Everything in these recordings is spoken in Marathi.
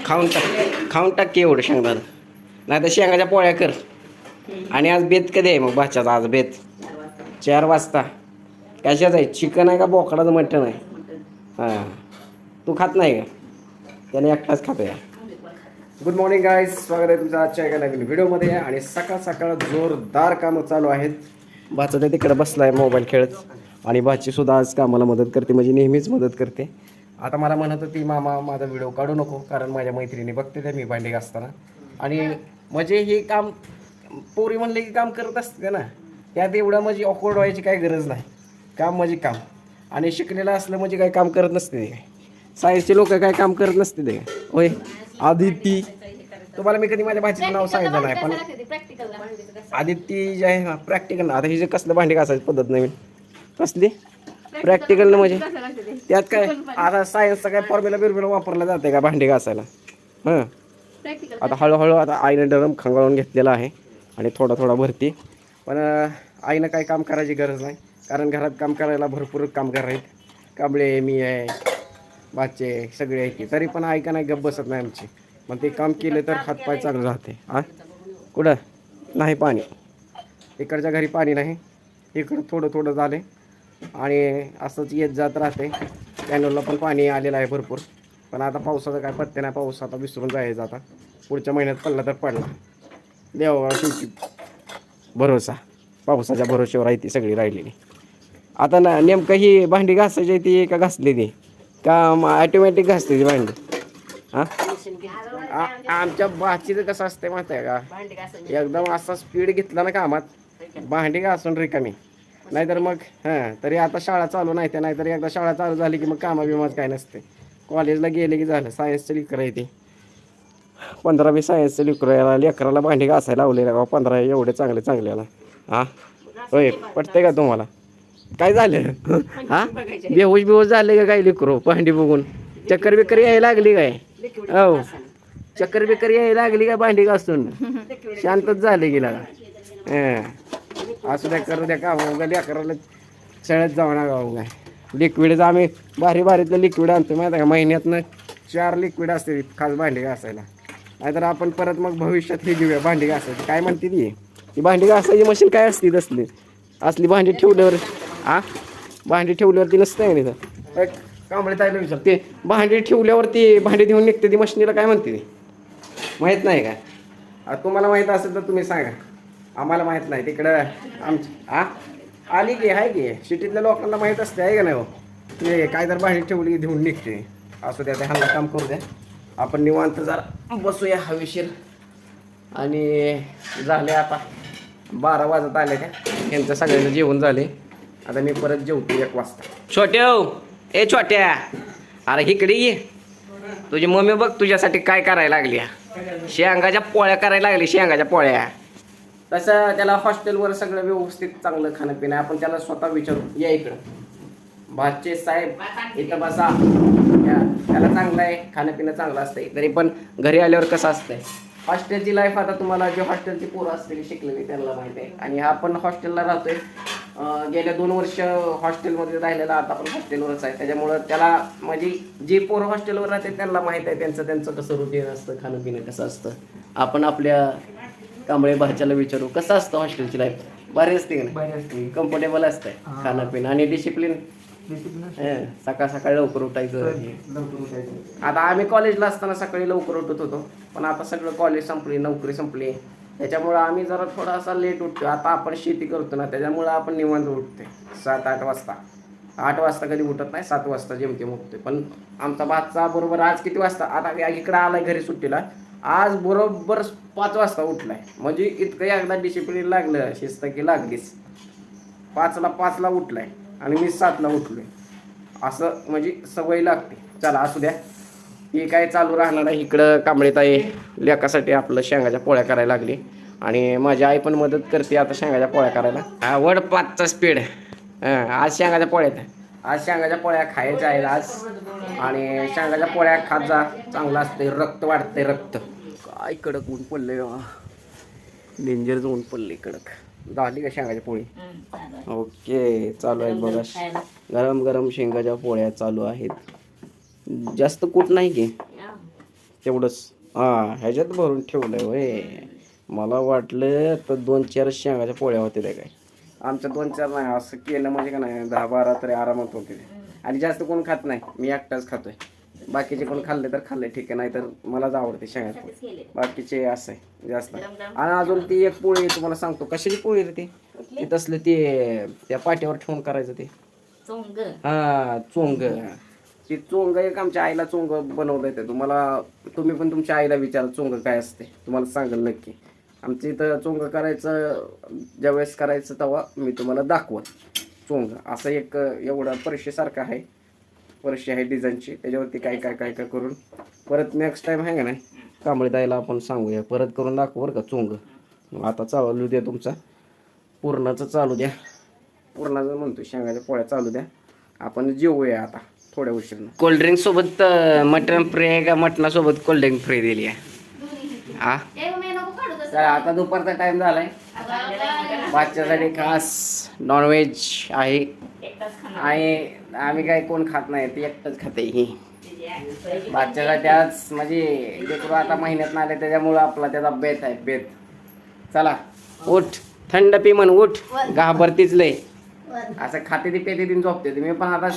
खाऊन टाक की एवढं शेंगदाणं. नाही तर शेंगाच्या पोळ्या कर. आणि आज बेत कधी आहे मग भाच्याचा आज बेत? 4 वाजता. कशाच आहे, चिकन आहे का बोकडाचं मटण आहे? हां, तू खात नाही का? त्याने एकटाच खातो या. गुड मॉर्निंग गाईज, स्वागत आहे तुमचं आजच्या एका नवीन व्हिडिओमध्ये. आणि सकाळ सकाळ जोरदार कामं चालू आहेत. भाचा ते तिकडे बसला आहे मोबाईल खेळत. आणि भाचीसुद्धा आज कामाला मदत करते, म्हणजे नेहमीच मदत करते. आता मला म्हणत होती मामा माझा व्हिडिओ काढू नको, कारण माझ्या मैत्रिणी बघते ते मी भांडी घासताना. आणि म्हणजे हे काम पोरी म्हणले की काम करत असते ना, त्यात एवढं म्हणजे ऑकवर्ड व्हायची काही गरज नाही. काम म्हणजे काम. आणि शिकलेलं असलं म्हणजे काही काम करत नसते ते. काय सायन्सचे लोक काय काम करत नसते ते. होय आदिती, तुम्हाला मी कधी माझ्या भाचीचं नाव सांगितलं नाही, पण आदिती जे आहे ना प्रॅक्टिकल. आता हिचे कसलं भांडी घासायची पद्धत नवीन कसली प्रॅक्टिकल म्हणजे त्यात काय आता सायन्सचा काय फॉर्म्युला बिरम्युला वापरला जाते का भांडी घासायला? हां, आता हळूहळू आता आईनं डरम खंगाळून घेतलेला आहे आणि थोडा थोडा भरती. पण आईनं काही काम करायची गरज नाही, कारण घरात काम करायला भरपूर कामगार आहेत. कांबळे, मी आहे, बाचे सगळे आहेत. तरी पण आई का नाही गप्प बसत नाही आमची. मग ते काम केलं तर हातपाय चालू राहते. हां, कुठं नाही पाणी, इकडच्या घरी पाणी नाही, इकडं थोडं थोडं झाले. आणि असंच येत जात राहते. कॅनलला पण पाणी आलेलं आहे भरपूर. पण आता पावसाचा काय पत्ते नाही, पाऊस आता विसरून जायचं. आता पुढच्या महिन्यात पडला तर पडला, देवावर शेवटी भरोसा. पावसाच्या भरोश्यावर आहे ती सगळी राहिलेली. आता ना नेमकं ही भांडी घासायची ती का घासली ती का ॲटोमॅटिक घासते ती भांडी? हां, आमच्या भाचीचं कसं असते माहिती आहे का, एकदम असा स्पीड घेतला ना कामात भांडी घासून रिकामी. नाहीतर मग हां, तरी आता शाळा चालू नाही त्या, नाहीतर एकदा शाळा चालू झाली की मग कामाबिमाच काय नसते. कॉलेजला गेले की झालं. सायन्सचं लेकर आहे ते, 15वी सायन्सचं लेकर. लेकराला भांडी घासायला लावलेलं का 15 एवढे चांगले चांगल्याला. हां होय, पटतंय का तुम्हाला? काय झालं? हां, बेहोश झाले का काय लेकरो भांडी बघून? चक्कर बिक्कर यायला लागली काय? हो, चक्कर बिक्कर यायला लागली का भांडी घासून? शांतच झाले गेला. असू द्या, करू द्या का लेकराला शाळेत जाऊ नका काय. लिक्विडचं आम्ही भारी भारीतलं लिक्विड आणतो माहिती आहे का, महिन्यातनं 4 लिक्विड असते खास भांडी घासायला. नाहीतर आपण परत मग भविष्यात हे घेऊया भांडी घासायची. काय म्हणते ती भांडी घासायची मशीन काय असते तसली? असली भांडी ठेवल्यावर हां, भांडी ठेवल्यावरती नसतं आहे ना. एक कांबळे ताईला विचार, ते भांडी ठेवल्यावरती भांडी देऊन निघते ती मशीनीला काय म्हणते ती? माहीत नाही का? तुम्हाला माहीत असेल तर तुम्ही सांगा, आम्हाला माहीत नाही. तिकडं आमची आली की आहे की सिटीतल्या लोकांना माहीत असते आहे का नाही? हो, ते काय तर भांडी ठेवली की देऊन निघते. असं द्या, ते हल्ला काम करू द्या. आपण निवांत जरा बसूया हवेशीर. आणि झाले आता 12 वाजत आले का, यांचं सगळ्यांचं जेवण झाले. आता मी परत जेवतो 1 वाजता. छोट्या ए छोट्या, अरे इकडे ये. तुझी मम्मी बघ तुझ्यासाठी काय करायला लागली. शेंगाच्या पोळ्या करायला लागली, शेंगाच्या पोळ्या. तसं त्याला हॉस्टेलवर सगळं व्यवस्थित चांगलं खाणं पिणं. आपण त्याला स्वतः विचारू, या इकडं भाचे साहेब इथं बसा. त्याला चांगलं आहे, खाणं पिणं चांगलं असतंय. तरी पण घरी आल्यावर कसं असतंय हॉस्टेलची लाईफ. आता तुम्हाला जे हॉस्टेलची पोरं असलेली शिकलेली त्यांना माहिती आहे. आणि आपण हॉस्टेलला राहतोय, गेल्या 2 वर्ष हॉस्टेलमध्ये राहिलेला, आता पण हॉस्टेलवरच आहे. त्याच्यामुळं त्याला म्हणजे जे पोरं हॉस्टेलवर राहते त्यांना माहीत आहे त्यांचं कसं रुटीन असतं, खाणं पिणं कसं असतं. आपण आपल्या कांबळे भाच्याला विचारू कसं असतं हॉस्टेलची लाईफ. भारी असते का नाही? कम्फर्टेबल असतंय खाणं पिणं आणि डिसिप्लिन. सकाळ सकाळी लवकर उठायचं. आता आम्ही कॉलेजला असताना सकाळी लवकर उठत होतो, पण आता सगळं कॉलेज संपली, नोकरी संपली, त्याच्यामुळं आम्ही जरा थोडासा लेट उठतो. आता आपण शेती करतो ना, त्याच्यामुळं आपण निवांत उठते 7-8 वाजता. 8 वाजता कधी उठत नाही, 7 वाजता जेमतेम उठते. पण आमचा भातचा बरोबर आज किती वाजता, आता इकडं आलाय घरी सुट्टीला, आज बरोबर 5 वाजता उठलाय. म्हणजे इतकं एकदा डिसिप्लिन लागलं, शिस्त की लागलीच. 5ला उठलाय आणि मी 7ला उठलोय. असं म्हणजे सवय लागते. चला असू द्या, हे काय चालू राहणार आहे. इकडं कांबळेताई लेकासाठी आपलं शेंगाच्या पोळ्या करायला लागली. आणि माझी आई पण मदत करते आता शेंगाच्या पोळ्या करायला. वड 5चा स्पीड. आज शेंगाच्या पोळ्यात, आज शेंगाच्या पोळ्या खायच्या आहेत आज. आणि शेंगाच्या पोळ्या खात जा, चांगलं असते, रक्त वाढते. रक्त काय कडक ऊन पडले, डेंजरच ऊन पडले कडक. झाली का शेंगाची पोळी? ओके, चालू आहेत बघा गरम गरम शेंगाच्या पोळ्या चालू आहेत. जास्त कूट नाही की, तेवढंच हां ह्याच्यात भरून ठेवलंय होय. मला वाटलं तर 2-4 शेंगाच्या पोळ्या होत्या त्या काय. आमच्या 2-4 नाही, असं केलं म्हणजे का नाही 10-12 तरी आरामात होते. आणि जास्त कोण खात नाही, मी एकटाच खातोय. बाकीचे कोण खाल्ले तर खाल्ले ठीक आहे, नाही तर मलाच आवडते शेंगाची पोळी. बाकीचे असं आहे जास्त. आणि अजून ती एक पोळी तुम्हाला सांगतो, कशाची पोळी रे ती? ती तसलं ते त्या पाट्यावर ठेवून करायचं ते हा चोंग. ती चोंग एक आमच्या आईला चोंग बनवता येते. तुम्ही पण तुमच्या आईला विचारा चोंग काय असते, तुम्हाला सांगेल नक्की. आमच्या इथं चोंग करायचं ज्यावेळेस करायचं तेव्हा मी तुम्हाला दाखवत. चोंग असं एक एवढा परशेसारखं आहे, परशी आहे डिझाईनची, त्याच्यावरती काय काय काय काय करून परत नेक्स्ट टाइम आहे का नाही कांबळी ताईला आपण सांगूया, परत करून दाखवू बरं का चोंग. आता चालू द्या तुमचा पूर्णाचं चालू द्या, पूर्णाचं म्हणतो शेंगाच्या पोळ्या चालू द्या. आपण जेवूया आता थोड्या उशीरनं. कोल्ड्रिंक सोबत मटन फ्री आहे का मटणासोबत कोल्ड्रिंक फ्री दिली आहे? हा आता दुपारचा टाइम झालाय, बादशासाठी खास नॉनव्हेज आहे. आणि आम्ही काय कोण खात नाही, ती एकटंच खाते ही बादशासाठी. आज म्हणजे लेकरू आता महिन्यात आले त्याच्यामुळं आपला त्याचा बेत आहे बेत. चला उठ, थंड पी म्हण, उठ, घाबरतीच लय. असं खाते ती पेते ती झोपते. मी पण आता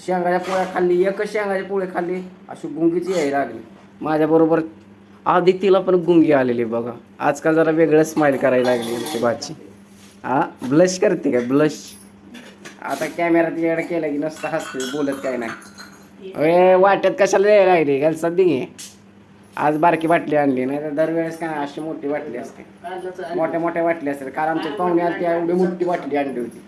शेंगाच्या पोळ्या खाल्ली, एकच शेंगाची पोळी खाल्ली, अशी गुंगीची यायला लागली माझ्याबरोबर. आधी तिला पण गुंगी आलेली बघा. आजकाल जरा वेगळं स्माइल करायला लागली आमची बाची. हा ब्लश करते का ब्लश? आता कॅमेरा तिच्याकडे केला की नसतं हसते, बोलत काय नाही. अरे वाट्यात कशाला यायला लागली घाल सध्या. आज बारकी बाटली आणली, नाही तर दरवेळेस काय अशी मोठी बाटली असते, मोठ्या मोठ्या बाटली असते. कारण आमच्या पाहुणे आली एवढी मोठी बाटली आणली होती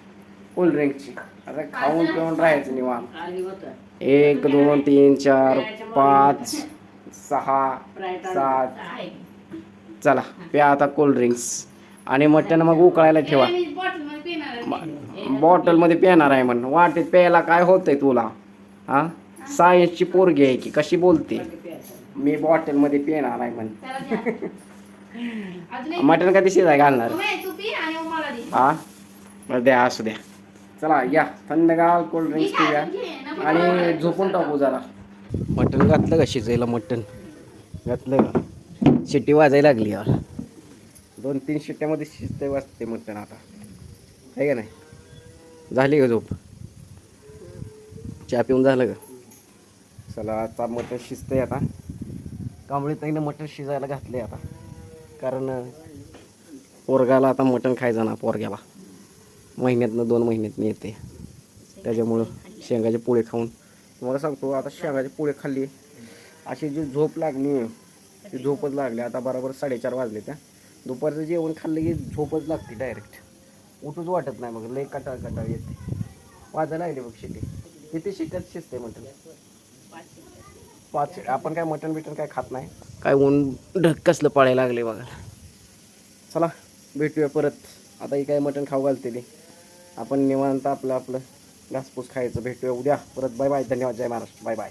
कोल्ड्रिंकची. आता खाऊन पिऊन राहायचं निवांत. 1 2 3 4 5 6 7 चला प्या आता कोल्ड्रिंक्स. आणि मटण मग उकळायला ठेवा. बॉटलमध्ये पिणार आहे म्हण, वाटेत प्यायला काय होतंय तुला? हा सायन्सची पोरगी आहे की कशी बोलते? मी बॉटलमध्ये पिणार आहे म्हण. मटण कधी शिजाय घालणार? हा बरं द्या, असू द्या. चला या थंडगार कोल्ड्रिंक्स पिऊया आणि झोपून टाकू जरा. मटण घातलं का शिजायला? मटण घातलं का? शिट्टी वाजायला लागली यार. 2-3 शिट्ट्यामध्ये शिजते वाजते मटण आता, आहे का नाही? झाली का झोप? चहा पिऊन झालं का? चला आता मटण शिजतंय आता. कांबळी ताईनं मटण शिजायला घातलंय आता, कारण पोरगाला आता मटण खायचं ना. पोरग्याला महिन्यातनं 2 महिन्यातनं येते, त्याच्यामुळं शेंगाचे पोळे खाऊन तुम्हाला सांगतो. आता शेंगाचे पोळे खाल्ली, अशी जी झोप लागली ती झोपच लागली. आता बरोबर 4:30 वाजले. त्या दुपारचं जेवण खाल्लं की झोपच लागते डायरेक्ट, उठूच वाटत नाही. मग लय कटाळ कटाळ येते. वाजायला लागले बघ शिट्टी. किती शिट्ट्यात शिजते मटण? 5. आपण काय मटण बिटन काय खात नाही. काय ऊन ढग कसलं पळायला लागले बघा. चला भेटूया परत. आता ही काय मटण खाऊ घालते ते, आपण निवांत आपलं घासपूस खायचं. भेटूया उद्या परत. बाय बाय, धन्यवाद, जय महाराष्ट्र, बाय बाय.